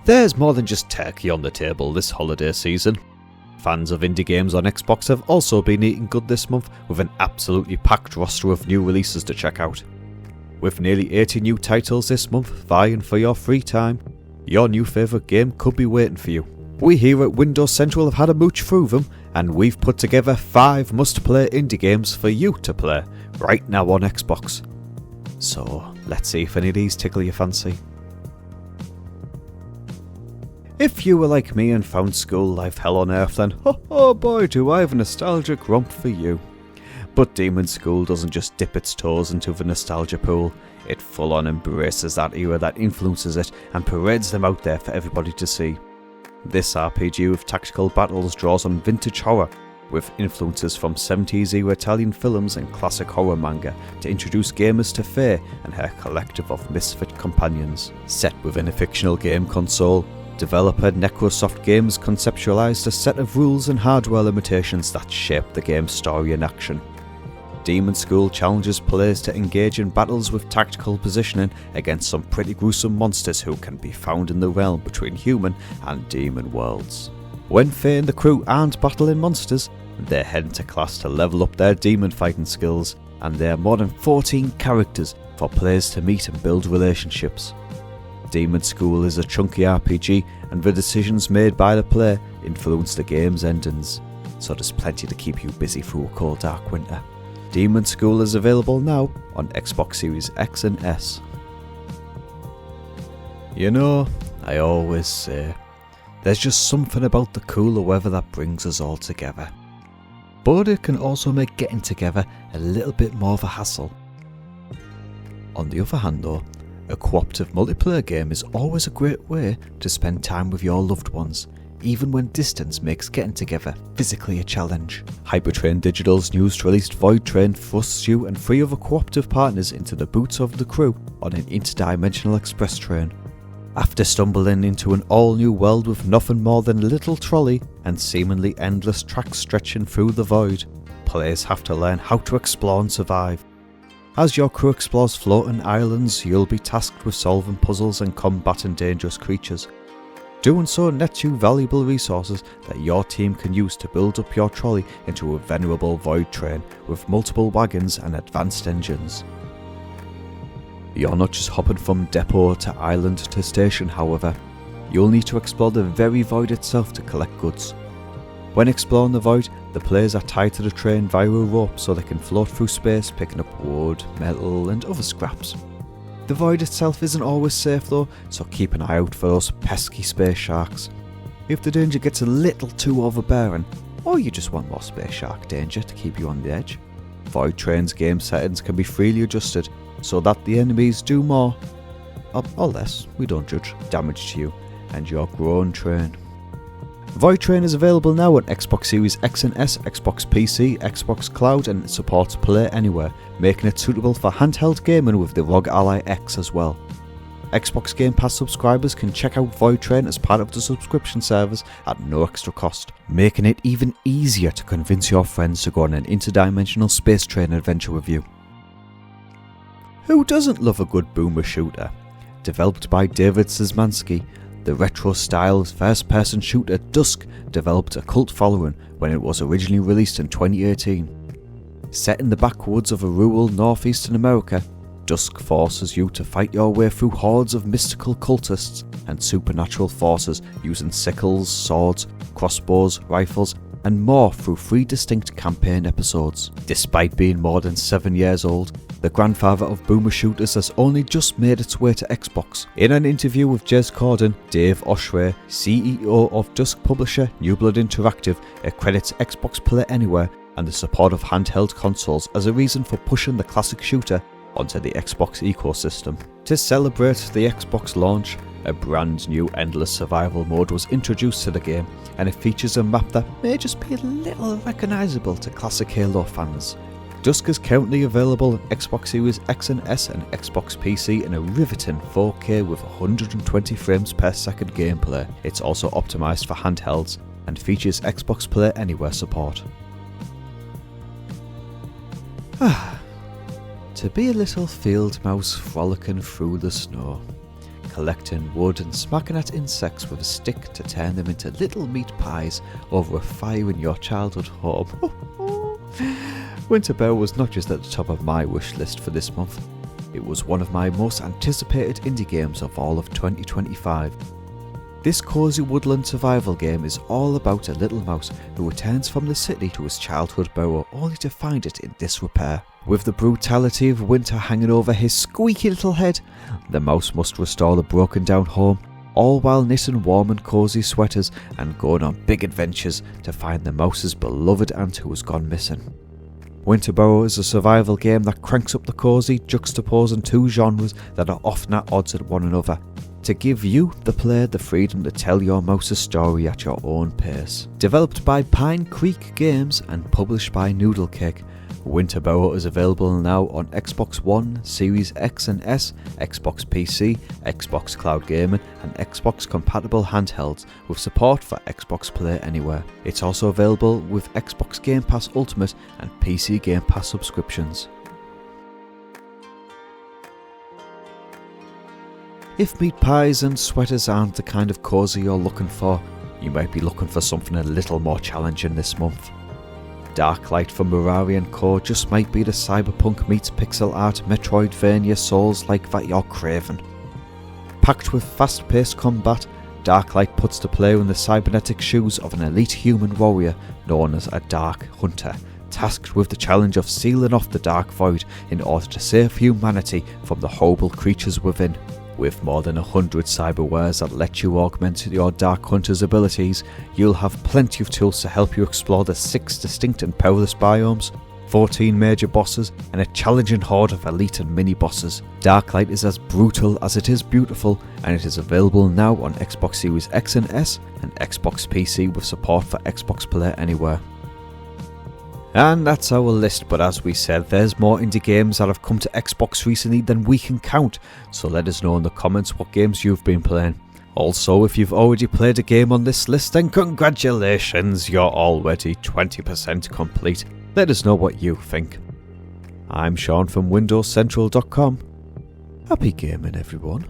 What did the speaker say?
There's more than just turkey on the table this holiday season. Fans of indie games on Xbox have also been eating good this month with an absolutely packed roster of new releases to check out. With nearly 80 new titles this month vying for your free time, your new favourite game could be waiting for you. We here at Windows Central have had a mooch through them, and we've put together 5 must-play indie games for you to play right now on Xbox. So let's see if any of these tickle your fancy. If you were like me and found school life hell on earth, then oh boy do I have a nostalgic romp for you. But Demon School doesn't just dip its toes into the nostalgia pool, it full on embraces that era that influences it and parades them out there for everybody to see. This RPG with tactical battles draws on vintage horror, with influences from 70s era Italian films and classic horror manga to introduce gamers to Faye and her collective of misfit companions. Set within a fictional game console, developer Necrosoft Games conceptualized a set of rules and hardware limitations that shape the game's story and action. Demon School challenges players to engage in battles with tactical positioning against some pretty gruesome monsters who can be found in the realm between human and demon worlds. When Faye and the crew aren't battling monsters, they're heading to class to level up their demon fighting skills, and there are more than 14 characters for players to meet and build relationships. Demon School is a chunky RPG, and the decisions made by the player influence the game's endings, so there's plenty to keep you busy through a cold dark winter. Demon School is available now on Xbox Series X and S. You know, I always say, there's just something about the cooler weather that brings us all together. But it can also make getting together a little bit more of a hassle. On the other hand though, a cooperative multiplayer game is always a great way to spend time with your loved ones, even when distance makes getting together physically a challenge. Hypertrain Digital's newest released Void Train thrusts you and 3 other cooperative partners into the boots of the crew on an interdimensional express train. After stumbling into an all-new world with nothing more than a little trolley and seemingly endless tracks stretching through the void, players have to learn how to explore and survive. As your crew explores floating islands, you'll be tasked with solving puzzles and combating dangerous creatures. Doing so nets you valuable resources that your team can use to build up your trolley into a venerable void train with multiple wagons and advanced engines. You're not just hopping from depot to island to station, however. You'll need to explore the very void itself to collect goods. When exploring the void, the players are tied to the train via a rope so they can float through space picking up wood, metal and other scraps. The void itself isn't always safe though, so keep an eye out for those pesky space sharks. If the danger gets a little too overbearing, or you just want more space shark danger to keep you on the edge, Void Train's game settings can be freely adjusted so that the enemies do more, or less, we don't judge, damage to you and your grown train. Void Train is available now on Xbox Series X and S, Xbox PC, Xbox Cloud and supports Play Anywhere, making it suitable for handheld gaming with the ROG Ally X as well. Xbox Game Pass subscribers can check out Void Train as part of the subscription service at no extra cost, making it even easier to convince your friends to go on an interdimensional space train adventure with you. Who doesn't love a good boomer shooter? Developed by David Szymanski, the retro-style first-person shooter Dusk developed a cult following when it was originally released in 2018. Set in the backwoods of a rural northeastern America, Dusk forces you to fight your way through hordes of mystical cultists and supernatural forces using sickles, swords, crossbows, rifles, and more through 3 distinct campaign episodes. Despite being more than 7 years old, the grandfather of boomer shooters has only just made its way to Xbox. In an interview with Jez Corden, Dave Oshray, CEO of Dusk publisher New Blood Interactive, accredits Xbox Play Anywhere and the support of handheld consoles as a reason for pushing the classic shooter onto the Xbox ecosystem. To celebrate the Xbox launch, a brand new endless survival mode was introduced to the game, and it features a map that may just be a little recognisable to classic Halo fans. Dusk is currently available on Xbox Series X and S and Xbox PC in a riveting 4K with 120 frames per second gameplay. It's also optimised for handhelds and features Xbox Play Anywhere support. To be a little field mouse frolicking through the snow. collecting wood and smacking at insects with a stick to turn them into little meat pies over a fire in your childhood home. Winter Bell was not just at the top of my wish list for this month, it was one of my most anticipated indie games of all of 2025. This cosy woodland survival game is all about a little mouse who returns from the city to his childhood burrow only to find it in disrepair. With the brutality of winter hanging over his squeaky little head, the mouse must restore the broken down home, all while knitting warm and cosy sweaters and going on big adventures to find the mouse's beloved aunt who has gone missing. Winter Burrow is a survival game that cranks up the cosy, juxtaposing two genres that are often at odds with one another, to give you, the player, the freedom to tell your mouse's story at your own pace. Developed by Pine Creek Games and published by Noodle Cake, Winter Burrow is available now on Xbox One, Series X and S, Xbox PC, Xbox Cloud Gaming and Xbox compatible handhelds with support for Xbox Play Anywhere. It's also available with Xbox Game Pass Ultimate and PC Game Pass subscriptions. If meat pies and sweaters aren't the kind of cozy you're looking for, you might be looking for something a little more challenging this month. Darklight from Mirari & Co. just might be the cyberpunk meets pixel art Metroidvania Souls-like that you're craving. Packed with fast-paced combat, Darklight puts the player in the cybernetic shoes of an elite human warrior known as a Dark Hunter, tasked with the challenge of sealing off the Dark Void in order to save humanity from the horrible creatures within. With more than 100 cyberwares that let you augment your Dark Hunter's abilities, you'll have plenty of tools to help you explore the 6 distinct and perilous biomes, 14 major bosses, and a challenging horde of elite and mini-bosses. Darklight is as brutal as it is beautiful, and it is available now on Xbox Series X and S and Xbox PC with support for Xbox Play Anywhere. And that's our list, but as we said, there's more indie games that have come to Xbox recently than we can count, so let us know in the comments what games you've been playing. Also, if you've already played a game on this list, then congratulations, you're already 20% complete. Let us know what you think. I'm Sean from WindowsCentral.com. Happy gaming, everyone.